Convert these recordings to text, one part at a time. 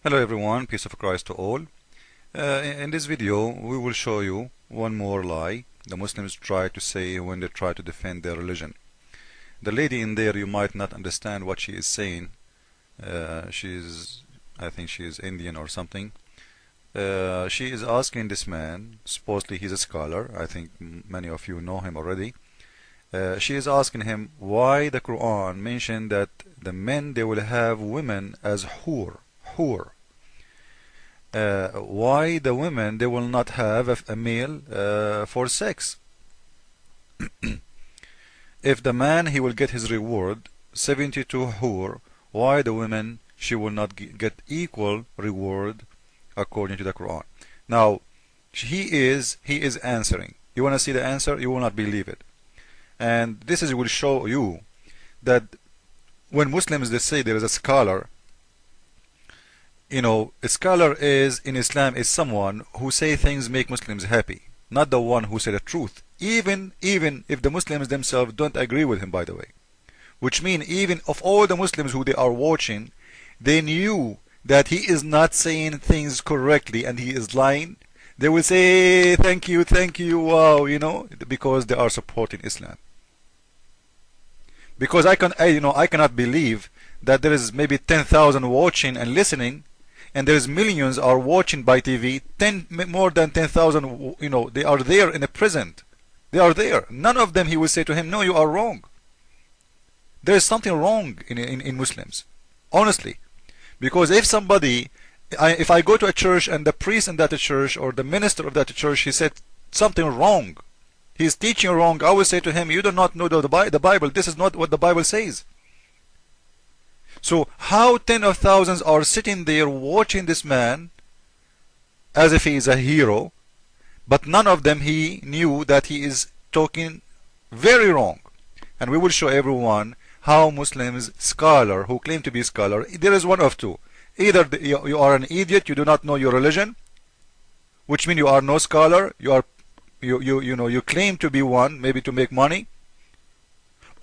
Hello everyone, peace of Christ to all. In this video we will show you one more lie the Muslims try to say when they try to defend their religion. The lady in there, you might not understand what she is saying. I think she is Indian or something. She is asking this man, supposedly he's a scholar, I think many of you know him already. She is asking him why the Quran mentioned that the men, they will have women as hur. Why the women, they will not have a male for sex? If the man, he will get his reward 72 hur, why the women, she will not get equal reward according to the Quran? Now he is answering. You want to see the answer? You will not believe it. And this will show you that when Muslims, they say there is a scholar, you know, a scholar is in Islam is someone who say things make Muslims happy, not the one who say the truth, even if the Muslims themselves don't agree with him, by the way. Which means even of all the Muslims who they are watching, they knew that he is not saying things correctly and he is lying, they will say thank you, wow, you know, because they are supporting Islam. Because I cannot believe that there is maybe 10,000 watching and listening, and there is millions are watching by TV. More than 10,000, you know, they are there in the present. They are there. None of them he will say to him, no, you are wrong. There is something wrong in Muslims, honestly. Because if somebody, if I go to a church and the priest in that church or the minister of that church, he said something wrong, he is teaching wrong, I will say to him, you do not know the Bible. This is not what the Bible says. So how tens of thousands are sitting there watching this man as if he is a hero, but none of them he knew that he is talking very wrong. And we will show everyone how Muslims, scholar who claim to be scholar, there is one of two. Either you are an idiot, you do not know your religion, which means you are no scholar, you claim to be one, maybe to make money,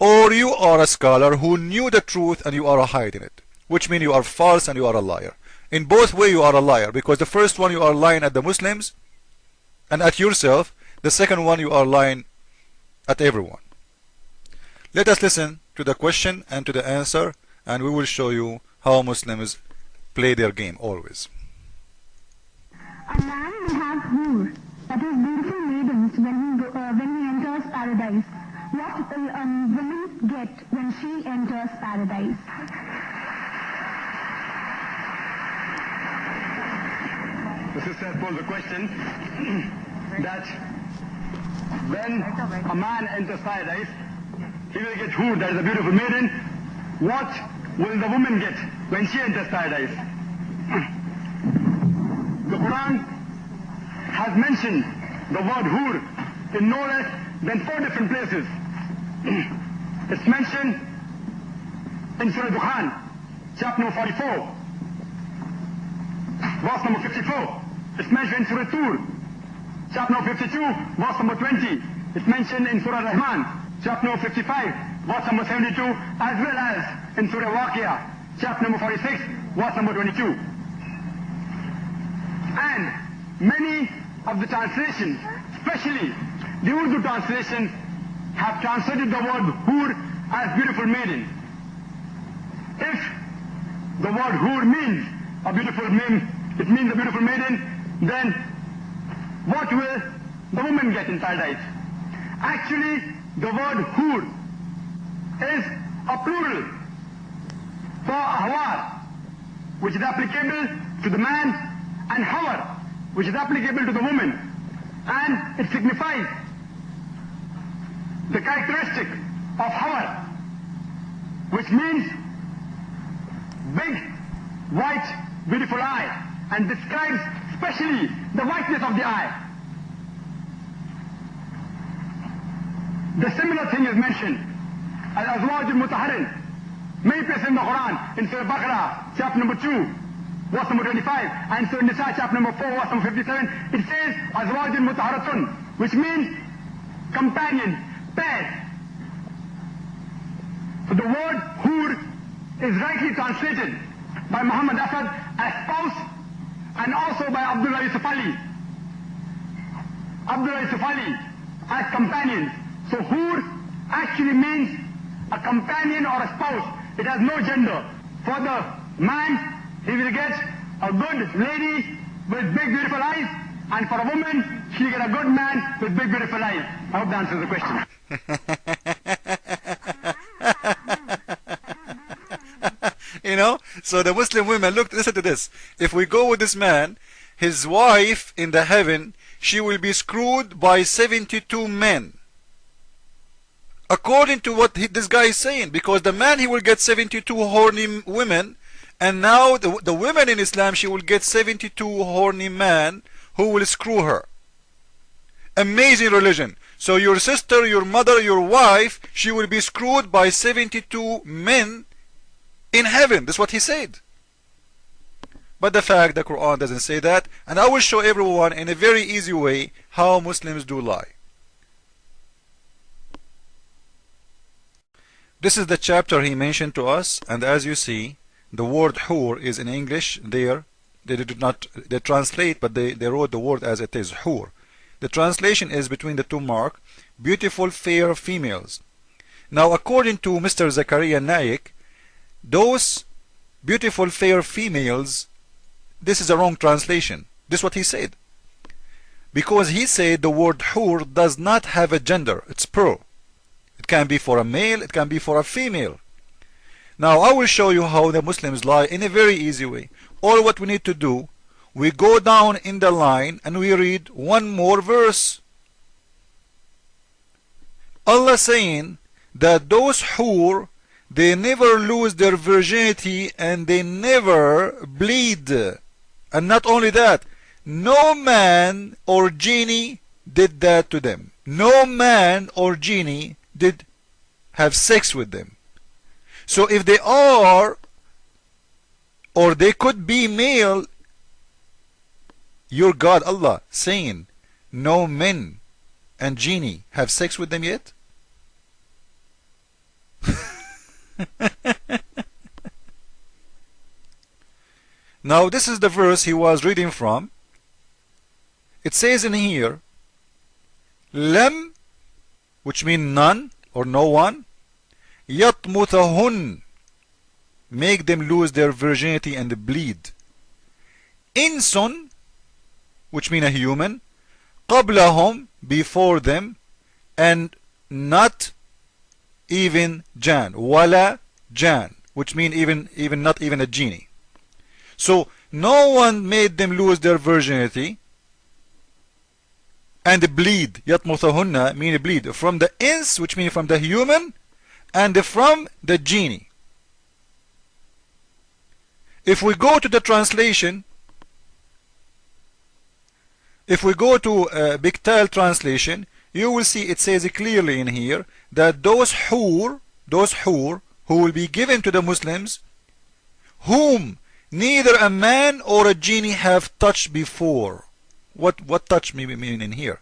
or you are a scholar who knew the truth and you are hiding it, which means you are false and you are a liar. In both ways you are a liar, because the first one you are lying at the Muslims and at yourself, the second one you are lying at everyone. Let us listen to the question and to the answer, and we will show you how Muslims play their game always. A man will have hur, that is beautiful maidens, when he enters paradise. What will a woman get when she enters paradise? The sister has posed a question that when a man enters paradise, he will get hur, that is a beautiful maiden. What will the woman get when she enters paradise? The Quran has mentioned the word hur in no less than 4 different places. It's mentioned in Surah Dukhan, chapter number 44, verse number 54. It's mentioned in Surah Tur, chapter number 52, verse number 20. It's mentioned in Surah Rahman, chapter number 55, verse number 72, as well as in Surah Waqia, chapter number 46, verse number 22. And many of the translations, especially the Urdu translation, have translated the word hur as beautiful maiden. If the word hur means a beautiful maiden, it means a beautiful maiden, then what will the woman get in paradise? Actually, the word hur is a plural for hawar, which is applicable to the man, and hawar, which is applicable to the woman, and it signifies the characteristic of hawar, which means big, white, beautiful eye, and describes especially the whiteness of the eye. The similar thing is mentioned al-azwaj al-mutahharin, many places in the Quran, in Surah Baqarah, chapter number 2, verse number 25, and Surah Nisa, chapter number 4, verse number 57, it says azwaj al-mutahharatun, which means companion, pair. So the word hur is rightly translated by Muhammad Asad as spouse, and also by Abdullah Yusuf Ali. Abdullah Yusuf Ali as companions. So hur actually means a companion or a spouse. It has no gender. For the man, he will get a good lady with big beautiful eyes, and for a woman, she'll get a good man with big beautiful eyes. I hope that answers the question. You know, so the Muslim women, look, listen to this. If we go with this man, his wife in the heaven, she will be screwed by 72 men. According to what this guy is saying, because the man, he will get 72 horny women, and now the women in Islam, she will get 72 horny men who will screw her. Amazing religion. So your sister, your mother, your wife, she will be screwed by 72 men in heaven. That's what he said. But the fact, the Quran doesn't say that, and I will show everyone in a very easy way how Muslims do lie. This is the chapter he mentioned to us, and as you see, the word hur is in English there. They did not translate, but they wrote the word as it is, hur. The translation is between the two mark, beautiful fair females. Now according to Mr. Zakr Naik, those beautiful fair females, this is a wrong translation. This is what he said. Because he said the word hur does not have a gender, it's plural. It can be for a male, it can be for a female. Now I will show you how the Muslims lie in a very easy way. All what we need to do, we go down in the line and we read one more verse. Allah saying that those hur, they never lose their virginity and they never bleed. And not only that, no man or genie did that to them. No man or genie did have sex with them. So if they are, or they could be male, your God Allah saying no men and genie have sex with them yet? Now this is the verse he was reading from. It says in here, Lam, which means none or no one, yatmutahun, make them lose their virginity and bleed. Insun, which means a human, qablahum, before them, and not even jan, wala jan, which means even not even a genie. So no one made them lose their virginity and bleed. Yatmutahunna mean bleed from the ins, which means from the human, and from the genie. If we go to the translation, if we go to Biktal translation, you will see it says clearly in here that those hur who will be given to the Muslims, whom neither a man or a genie have touched before. What touch mean in here?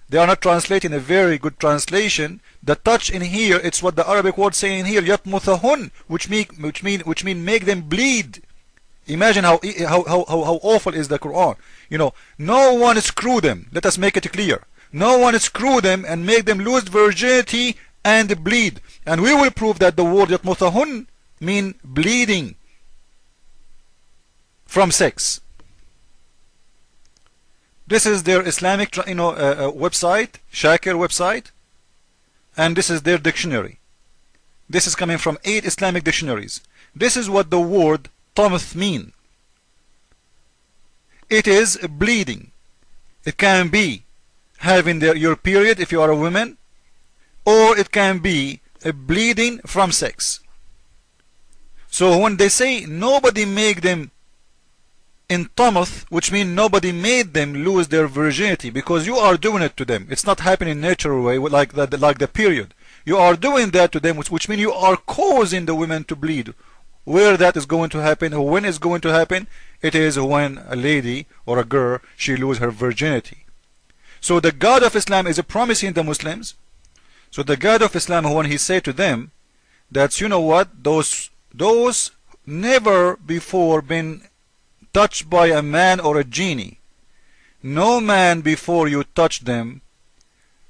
They are not translating a very good translation. The touch in here, it's what the Arabic word saying here, yatmuthahun, which mean make them bleed. Imagine how awful is the Quran. You know, no one screw them. Let us make it clear. No one screw them and make them lose virginity and bleed. And we will prove that the word yatmuthahun mean bleeding from sex. This is their Islamic website, Shakir website, and this is their dictionary. This is coming from 8 Islamic dictionaries. This is what the word tamth mean. It is bleeding. It can be having your period if you are a woman, or it can be a bleeding from sex. So when they say nobody make them in tamth, which means nobody made them lose their virginity, because you are doing it to them. It's not happening in a natural way like the period. You are doing that to them, which means you are causing the women to bleed. Where that is going to happen, or when it's going to happen, it is when a lady or a girl, she lose her virginity. So the God of Islam is promising the Muslims. So the God of Islam, when he said to them that, you know what, those never before been touched by a man or a genie. No man before you touched them,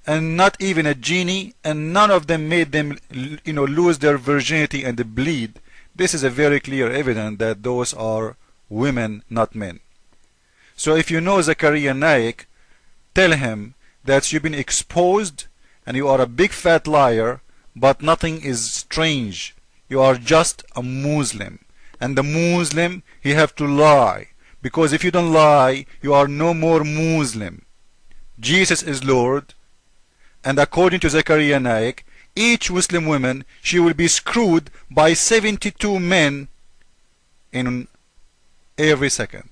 and not even a genie, and none of them made them lose their virginity and bleed. This is a very clear evidence that those are women, not men. So if you know Zakr Naik, tell him that you've been exposed and you are a big fat liar, but nothing is strange. You are just a Muslim, and the Muslim, he have to lie, because if you don't lie, you are no more Muslim. Jesus is Lord, and according to Zakr Naik, each Muslim woman, she will be screwed by 72 men in every second.